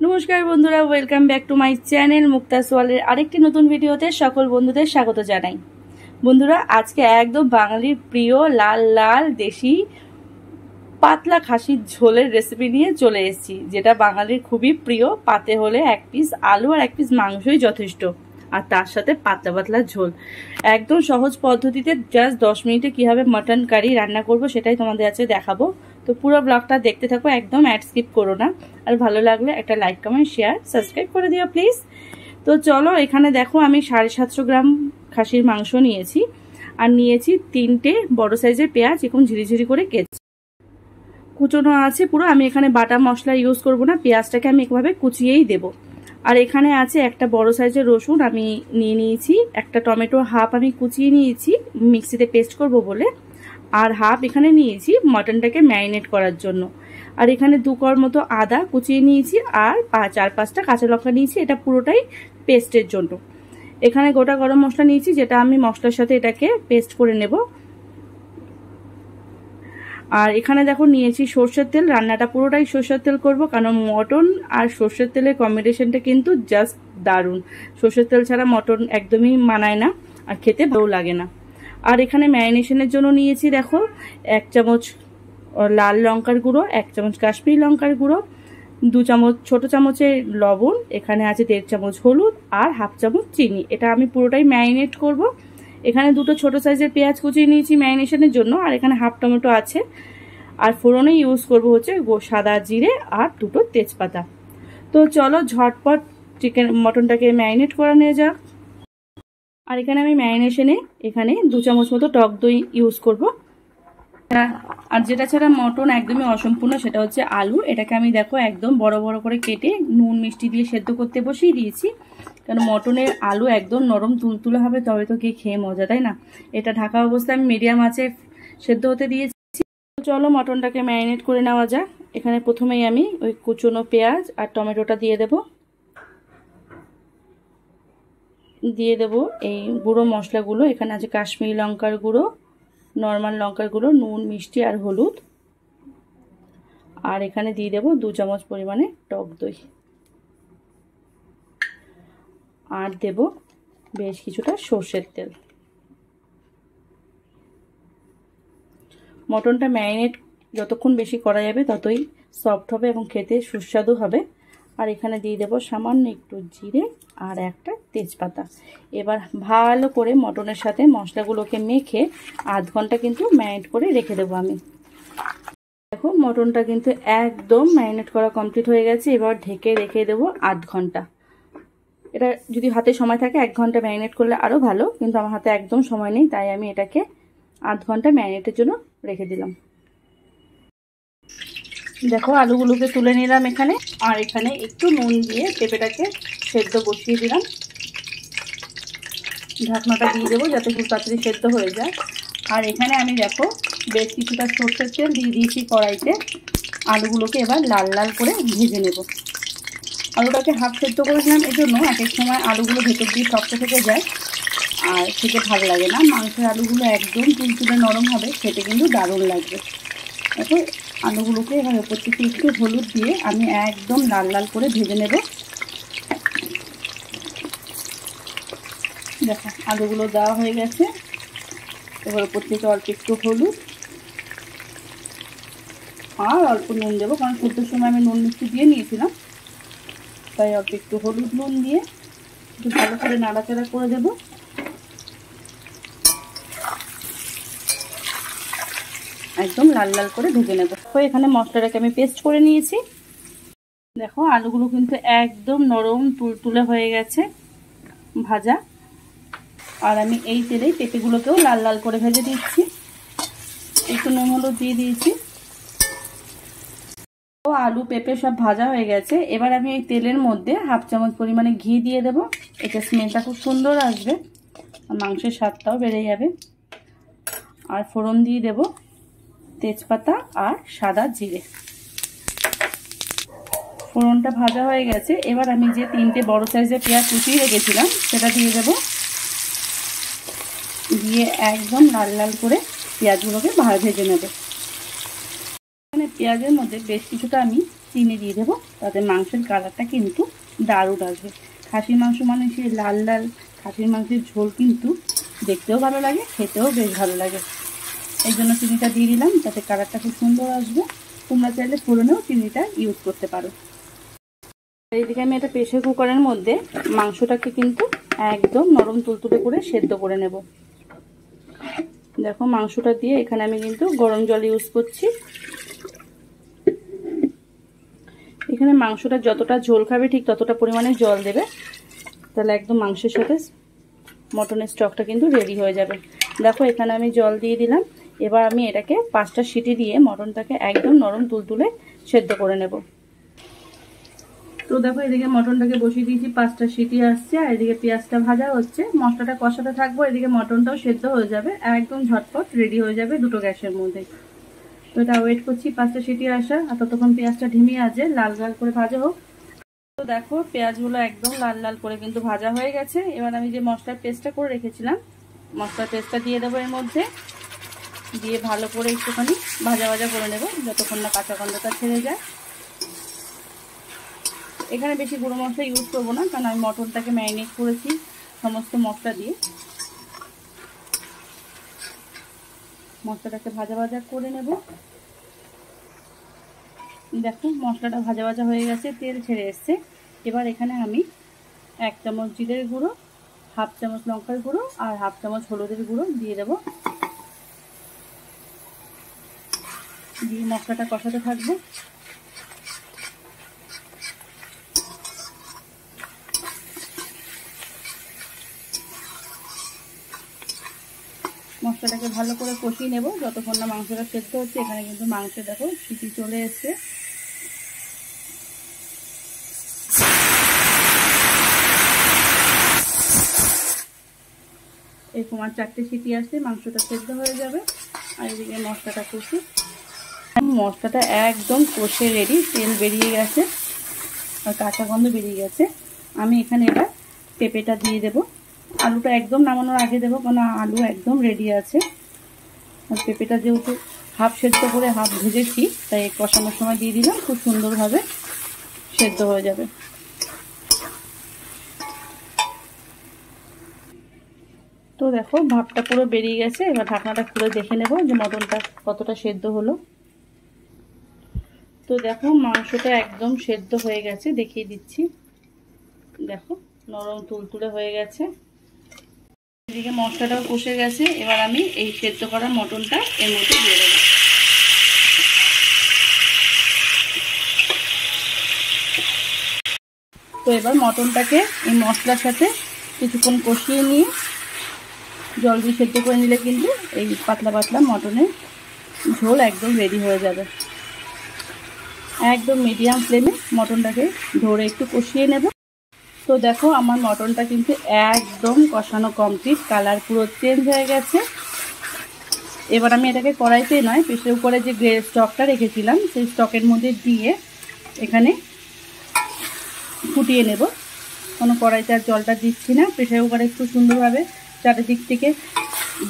নমস্কার বন্ধুরা, welcome back to my channel Mukta's ওয়ার্ল্ডের আরেকটি নতুন ভিডিওতে সকল বন্ধুদের স্বাগত জানাই। বন্ধুরা, আজকে একদম বাঙালির প্রিয় লাল লাল দেশি পাতলা খাসির ঝোলের রেসিপি নিয়ে চলে এসেছি, যেটা বাঙালির খুবই প্রিয়। পাতে হলে এক পিস আলু আর এক পিস মাংসই যথেষ্ট, আর তার সাথে পাতলা পাতলা ঝোল। একদম সহজ পদ্ধতিতে জাস্ট 10 মিনিটে কীভাবে মাটন কারি রান্না করব সেটাই তোমাদের আজকে দেখাবো। তো পুরো ব্লগটা দেখতে থাকো, একদম অ্যাড স্কিপ করো না। আর ভালো লাগলে একটা লাইক, কমেন্ট, শেয়ার, সাবস্ক্রাইব করে দিও প্লিজ। তো চলো, এখানে দেখো আমি 750 গ্রাম খাসির মাংস নিয়েছি, আর নিয়েছি 3টে বড় সাইজের পেঁয়াজ, এখন ঝিরিঝিরি করে কেটে কুচোনো আছে পুরো। আমি এখানে বাটা মশলা ইউজ করব না, পেঁয়াজটাকে আমি একভাবে কুচিয়েই দেব। আর এখানে আছে একটা বড় সাইজের রসুন আমি নিয়ে নিয়েছি, একটা টমেটো হাফ আমি কুচিয়ে নিয়েছি মিক্সিতে পেস্ট করব বলে, আর হাফ এখানে নিয়েছি মটনটাকে ম্যারিনেট করার জন্য। আর এখানে 2 কোয়া মতো আদা কুচিয়ে নিয়েছি, আর 4-5টা কাঁচা লঙ্কা নিয়েছি, এটা পুরোটাই পেস্টের জন্য। এখানে গোটা গরম মশলা নিয়েছি, যেটা আমি মশলার সাথে এটাকে পেস্ট করে নেব। আর এখানে দেখো নিয়েছি সর্ষের তেল, রান্নাটা পুরোটাই সর্ষের তেল করব, কারণ মটন আর সর্ষের তেলের কম্বিনেশনটা কিন্তু জাস্ট দারুণ। সর্ষের তেল ছাড়া মটন একদমই মানায় না, আর খেতে ভালো লাগে না। আর এখানে ম্যারিনেশনের জন্য নিয়েছি দেখো 1 চামচ লাল লঙ্কার গুঁড়ো, 1 চামচ কাশ্মীরি লঙ্কার গুঁড়ো, 2 চামচ ছোট চামচের লবণ, এখানে আছে 1.5 চামচ হলুদ, আর হাফ চামচ চিনি। এটা আমি পুরোটাই ম্যারিনেট করব। এখানে 2টো ছোট সাইজের পেঁয়াজ কুচিয়ে নিয়েছি ম্যারিনেশনের জন্য, আর এখানে হাফ টমেটো আছে। আর ফোড়নে ইউজ করব হচ্ছে সাদা জিরে আর 2টো তেজপাতা। তো চলো ঝটপট মটনটাকে ম্যারিনেট করে নিয়ে যাক। আর এখানে আমি ম্যারিনেশনে এখানে 2 চামচ মতো টক দই ইউজ করব। আর যেটা ছাড়া মটন একদমই অসম্পূর্ণ সেটা হচ্ছে আলু। এটাকে আমি দেখো একদম বড় বড় করে কেটে নুন মিষ্টি দিয়ে সেদ্ধ করতে বসিয়ে দিয়েছি, কারণ মটনের আলু একদম নরম তুলতুলে হবে, তবে তো খেয়ে মজা, তাই না? এটা ঢাকা অবস্থায় আমি মিডিয়াম আঁচে সেদ্ধ হতে দিয়েছি। চলো মটনটাকে ম্যারিনেট করে নেওয়া যাক। এখানে প্রথমেই আমি ওই কুচনো পেঁয়াজ আর টমেটোটা দিয়ে দেব এই গুঁড়ো মশলাগুলো। এখানে আছে কাশ্মীরি লঙ্কার গুঁড়ো, নর্মাল লঙ্কার গুঁড়ো, নুন মিষ্টি আর হলুদ। আর এখানে দিয়ে দেব 2 চামচ পরিমাণে টক দই, আর দেব বেশ কিছুটা সর্ষের তেল। মটনটা ম্যারিনেট যতক্ষণ বেশি করা যাবে ততই সফট হবে এবং খেতে সুস্বাদু হবে। আর এখানে দিয়ে দেব সামান্য একটু জিরে আর একটা তেজপাতা। এবার ভালো করে মটনের সাথে মশলাগুলোকে মেখে আধ ঘন্টা কিন্তু ম্যারিনেট করে রেখে দেবো আমি। দেখো মটনটা কিন্তু একদম ম্যারিনেট করা কমপ্লিট হয়ে গেছে। এবার ঢেকে রেখে দেবো আধ ঘন্টা। এটা যদি হাতে সময় থাকে 1 ঘন্টা ম্যারিনেট করলে আরও ভালো, কিন্তু আমার হাতে একদম সময় নেই, তাই আমি এটাকে আধ ঘন্টা ম্যারিনেটের জন্য রেখে দিলাম। দেখো আলুগুলোকে তুলে নিলাম এখানে, আর এখানে একটু নুন দিয়ে পেঁপেটাকে সেদ্ধ বসিয়ে দিলাম। ঢাকনাটা দিয়ে দেবো যাতে খুব তাড়াতাড়ি সেদ্ধ হয়ে যায়। আর এখানে আমি দেখো বেশ কিছুটা সর্ষের তেল দিয়ে দিয়েছি কড়াইতে। আলুগুলোকে এবার লাল লাল করে ভেজে নেব। আলুটাকে হাফ সেদ্ধ করে নিলাম, এই জন্য এক এক সময় আলুগুলো ভেতর দিয়ে শক্ত থেকে যায় আর খেতে ভালো লাগে না। মাংসের আলুগুলো একদম তুলতুলে নরম হবে, খেতে কিন্তু দারুণ লাগবে। দেখো আলুগুলোকে এবার ওপর থেকে একটু হলুদ দিয়ে আমি একদম লাল লাল করে ভেজে নেব। দেখো আলুগুলো দেওয়া হয়ে গেছে। এবার ওপর থেকে অল্প একটু হলুদ আর অল্প নুন দেবো, কারণ সেদ্ধর সময় আমি নুন মিষ্টি দিয়ে নিয়েছিলাম, তাই অল্প একটু হলুদ নুন দিয়ে একটু ভালো করে নাড়াচাড়া করে দেবো। একদম লাল লাল করে ভেজে নেব। এখানে মশলাটাকে আমি পেস্ট করে নিয়েছি। দেখো আলুগুলো কিন্তু একদম নরম তুলতুলে হয়ে গেছে ভাজা। আর আমি এই তেলেই পেঁপেগুলোকেও লাল লাল করে ভেজে দিচ্ছি। একটু নুন হলুদ দিয়ে দিয়েছি। ও আলু পেঁপে সব ভাজা হয়ে গেছে। এবার আমি এই তেলের মধ্যে হাফ চামচ পরিমাণে ঘি দিয়ে দেব। এতে স্মেলটা খুব সুন্দর আসবে আর মাংসের স্বাদটাও বেড়ে যাবে। আর ফোড়ন দিয়ে দেব তেজপাতা আর সাদা জিরে। ফোড়নটা ভাজা হয়ে গেছে। এবার আমি যে 3টে বড় সাইজের পেঁয়াজ কুচিয়ে রেখেছিলাম সেটা দিয়ে দেব। দিয়ে একদম লাল লাল করে পেঁয়াজগুলোকে ভেজে নেব। এখানে পেঁয়াজের মধ্যে বেশ কিছুটা আমি চিনি দিয়ে দেবো, তাতে মাংসের কালারটা কিন্তু দারুণ আসবে। খাসির মাংস মানে সেই লাল লাল খাসির মাংসের ঝোল কিন্তু দেখতেও ভালো লাগে, খেতেও বেশ ভালো লাগে। এই জন্য চিনিটা দিয়ে দিলাম, যাতে কালারটা খুব সুন্দর আসবে। তোমরা চাইলে ফোড়নেও চিনিটা ইউজ করতে পারো। এইদিকে আমি একটা প্রেসার কুকারের মধ্যে মাংসটাকে কিন্তু একদম নরম তুলতুলে করে সেদ্ধ করে নেব। দেখো মাংসটা দিয়ে এখানে আমি কিন্তু গরম জল ইউজ করছি। এখানে মাংসটা যতটা ঝোল খাবে ঠিক ততটা পরিমাণে জল দেবে, তাহলে একদম মাংসের সাথে মটনের স্টকটা কিন্তু রেডি হয়ে যাবে। দেখো এখানে আমি জল দিয়ে দিলাম। এবার আমি এটাকে 5টা সিটি দিয়ে মটনটাকে একদম নরম তুলতুলে সেদ্ধ করে নেব। তো দেখো এদিকে মটনটাকে বসিয়ে দিয়েছি, 5টা সিটি আসছে, আর এদিকে পেঁয়াজটা ভাজা হচ্ছে। মশলাটা কষাতে থাকবো, এদিকে মটনটাও সেদ্ধ হয়ে যাবে, একদম ঝটপট রেডি হয়ে যাবে দুটো গ্যাসের মধ্যে। তো এটা ওয়েট করছি 5টা সিটি আসা, আর ততক্ষণ পেঁয়াজটা ঢিমিয়ে আছে, লাল লাল করে ভাজা হোক। তো দেখো পেঁয়াজগুলো একদম লাল লাল করে কিন্তু ভাজা হয়ে গেছে। এবার আমি যে মশলার পেস্টটা করে রেখেছিলাম, মশলার পেস্টটা দিয়ে দেবো এর মধ্যে, দিয়ে ভালো করে একটুখানি ভাজা ভাজা করে নেব যতক্ষণ না কাঁচা গন্ধটা ছেড়ে যায়। এখানে বেশি গুঁড়ো মশলা ইউজ করবো না, কারণ আমি মটনটাকে ম্যারিনেট করেছি সমস্ত মশলা দিয়ে। মশলাটাকে ভাজা ভাজা করে নেব। দেখো মশলাটা ভাজা ভাজা হয়ে গেছে, তেল ছেড়ে এসছে। এবার এখানে আমি 1 চামচ জিরের গুঁড়ো, 1/2 চামচ লঙ্কার গুঁড়ো আর 1/2 চামচ হলুদের গুঁড়ো দিয়ে দেবো। দিয়ে মশলাটা কষাতে থাকবো। মশলাটাকে ভালো করে কষিয়ে নেব যতক্ষণ না মাংসটা সেদ্ধ হচ্ছে। এখানে কিন্তু মাংস দেখো সিটি চলে এসছে। এরকম আর 4টে সিটি আসলে মাংসটা সেদ্ধ হয়ে যাবে। আর এদিকে মশলাটা কষি, মশলাটা একদম কষে রেডি, তেল বেরিয়ে গেছে আর কাঁচা গন্ধ বেরিয়ে গেছে। আমি এখানে এবার পেঁপেটা দিয়ে দেবো। আলুটা একদম নামানোর আগে দেবো, কারণ আলু একদম রেডি আছে। আর পেঁপেটা যেহেতু হাফ সেদ্ধ করে হাফ ভেজেছি, তাই কষানোর সময় দিয়ে দিলাম, খুব সুন্দরভাবে সেদ্ধ হয়ে যাবে। তো দেখো ভাপটা পুরো বেরিয়ে গেছে। এবার ঢাকনাটা খুলে দেখে নেব যে মটনটা কতটা সেদ্ধ হলো। তো দেখো মাংসটা একদম সেদ্ধ হয়ে গেছে, দেখিয়ে দিচ্ছি। দেখো নরম তুলতুলে হয়ে গেছে। এদিকে মশলাটাও কষে গেছে। এবার আমি এই সেদ্ধ করা মটনটা এর মধ্যে দিয়ে দেবো। তো এবার মটনটাকে এই মশলার সাথে কিছুক্ষণ কষিয়ে নিয়ে জল দিয়ে সেদ্ধ করে নিলে কিন্তু এই পাতলা পাতলা মটনের ঝোল একদম রেডি হয়ে যাবে। একদম মিডিয়াম ফ্লেমে মটনটাকে ধরে একটু কষিয়ে নেব। তো দেখো আমার মটনটা কিন্তু একদম কষানো কমপ্লিট, কালার পুরো চেঞ্জ হয়ে গেছে। এবার আমি এটাকে কড়াইতে নয়, প্রেসার কুকারে যে স্টকটা রেখেছিলাম সেই স্টকের মধ্যে দিয়ে এখানে ফুটিয়ে নেব। কোনো কড়াইতে আর জলটা দিচ্ছি না। প্রেসার কুকারে একটু সুন্দরভাবে চারিদিক থেকে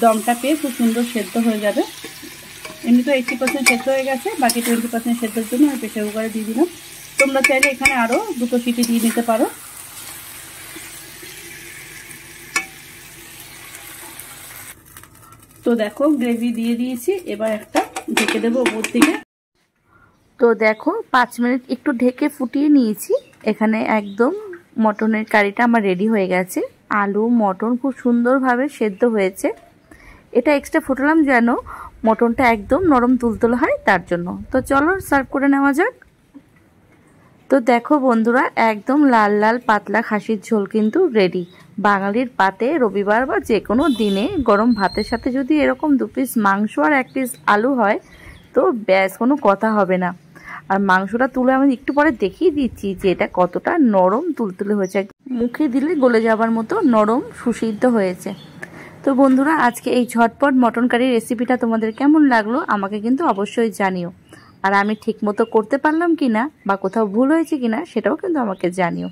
দমটা পেয়ে খুব সুন্দর সেদ্ধ হয়ে যাবে। এমনি তো 80% সেদ্ধ হয়ে গেছে, বাকি 20% সেদ্ধের জন্য আমি প্রেসার কুকারে দিয়ে দিলাম। তোমরা চাইলে এখানে আরও 2টো সিটি দিয়ে নিতে পারো। তো দেখো গ্রেভি দিয়ে দিয়েছি, এবার একটা ঢেকে দেবো উপর থেকে। তো দেখো 5 মিনিট একটু ঢেকে ফুটিয়ে নিয়েছি। এখানে একদম মটনের কারিটা আমার রেডি হয়ে গেছে। আলু মটন খুব সুন্দরভাবে সেদ্ধ হয়েছে। এটা এক্সট্রা ফুটালাম যেন মটনটা একদম নরম তুলতুলে হয়, তার জন্য। তো চলো সার্ভ করে নেওয়া যাক। তো দেখো বন্ধুরা একদম লাল লাল পাতলা খাসির ঝোল কিন্তু রেডি। বাঙালির পাতে রবিবার বা যে কোনো দিনে গরম ভাতের সাথে যদি এরকম 2 পিস মাংস আর 1 পিস আলু হয় তো ব্যাস কোনো কথা হবে না। আর মাংসটা তুলে আমি একটু পরে দেখিয়ে দিচ্ছি যে এটা কতটা নরম তুলতুলে হয়েছে, মুখে দিলে গলে যাবার মতো নরম সুসিদ্ধ হয়েছে। তো বন্ধুরা আজকে এই ঝটপট মটন কারি রেসিপিটা তোমাদের কেমন লাগলো আমাকে কিন্তু অবশ্যই জানিও। আর আমি ঠিকমতো করতে পারলাম কিনা বা কোথাও ভুল হয়েছে কিনা সেটাও কিন্তু আমাকে জানিও।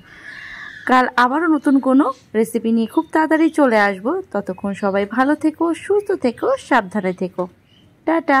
কাল আবারও নতুন কোনো রেসিপি নিয়ে খুব তাড়াতাড়ি চলে আসবো। ততক্ষণ সবাই ভালো থেকো, সুস্থ থেকো, সাবধানে থেকো। টাটা।